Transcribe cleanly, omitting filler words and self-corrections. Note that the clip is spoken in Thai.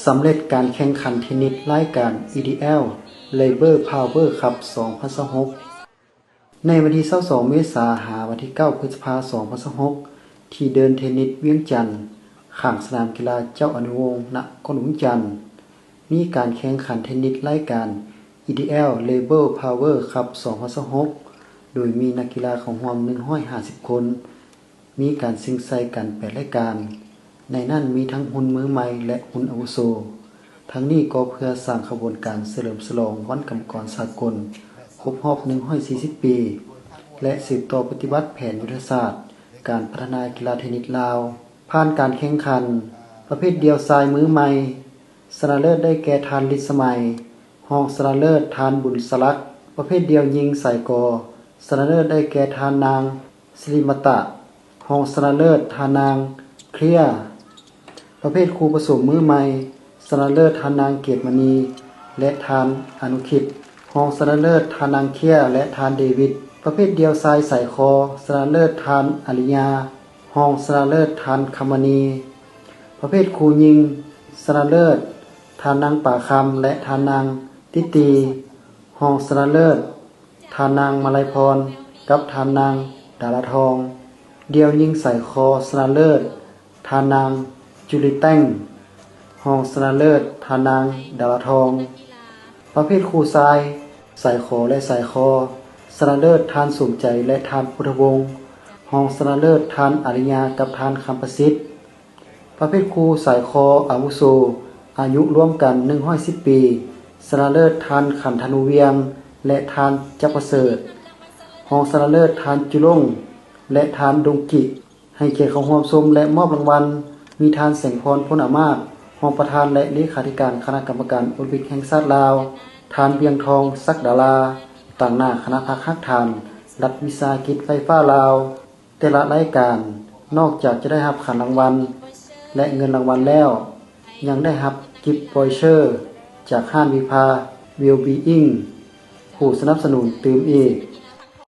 สำเร็จการแข่งขันเทนนิสรายการ EDL Labour Power Cup 2026ในวันที่22เมษายนหาวันที่9พฤษภาคม2026ที่เดินเทนนิสเวียงจันทน์ข้างสนามกีฬาเจ้าอนุวงศ์ณกรุงจันทน์มีการแข่งขันเทนนิสรายการ EDL Labour Power Cup 2026โดยมีนักกีฬาเข้าร่วม150คนมีการชิงชัยกัน8รายการในนั้นมีทั้งหุ่นมือใหม่และหุ่นอาวุโสทั้งนี้ก็เพื่อสร้างขบวนการเฉลิมฉลองวันกรรมกรสากลครบรอบ140ปีและสืบต่อปฏิบัติแผนยุทธศาสตร์การพัฒนากีฬาเทนนิสลาวผ่านการแข่งขันประเภทเดียวชายมือใหม่ชนะเลิศได้แก่ทานฤทธิ์สมัยรองชนะเลิศทานบุญสลักษ์ประเภทเดียวหญิงสายกอชนะเลิศได้แก่ทานนางสิริมตะรองชนะเลิศทานนางเคลียร์ประเภทครูผสมมือใหม่ชนะเลิศทานนางเกตมณีและทานอนุคิดรองชนะเลิศทานนางเคลียร์และทานเดวิดประเภทเดียวชายสายคอชนะเลิศทานอริยารองชนะเลิศทานคมณีประเภทครูหญิงชนะเลิศทานนางป่าคำและทานนางติตีรองชนะเลิศทานนางมาลัยพรกับทานนางดาราทองเดียวยิงสายคอชนะเลิศทานนางจุลิแต้งรองชนะเลิศทานนางดาราทองประเภทครูทรายสายคอและสายคอชนะเลิศทานสมใจและทานพุทธวงศ์รองชนะเลิศทานอริยากับทานคำประสิทธิ์ประเภทครูสายคออาวุโสอายุร่วมกัน110ปีชนะเลิศทานขันธนูเวียงและทานจักรประเสริฐรองชนะเลิศทานจุลงและทานดงกิให้เกียรติเข้าร่วมชมและมอบรางวัลมีทานแสงพรพ้นอามาตย์รองประธานและเลขาธิการคณะกรรมการโอลิมปิกแห่งชาติลาวทานเบียงทองศักดาราต่างหน้าคณะพักฮักทานรัฐวิสาหกิจไฟฟ้าลาวแต่ละรายการนอกจากจะได้รับขันรางวัลและเงินรางวัลแล้วยังได้รับกิฟต์วอยเชอร์จากห้างวิภา Well Being ผู้สนับสนุนตื่มอีก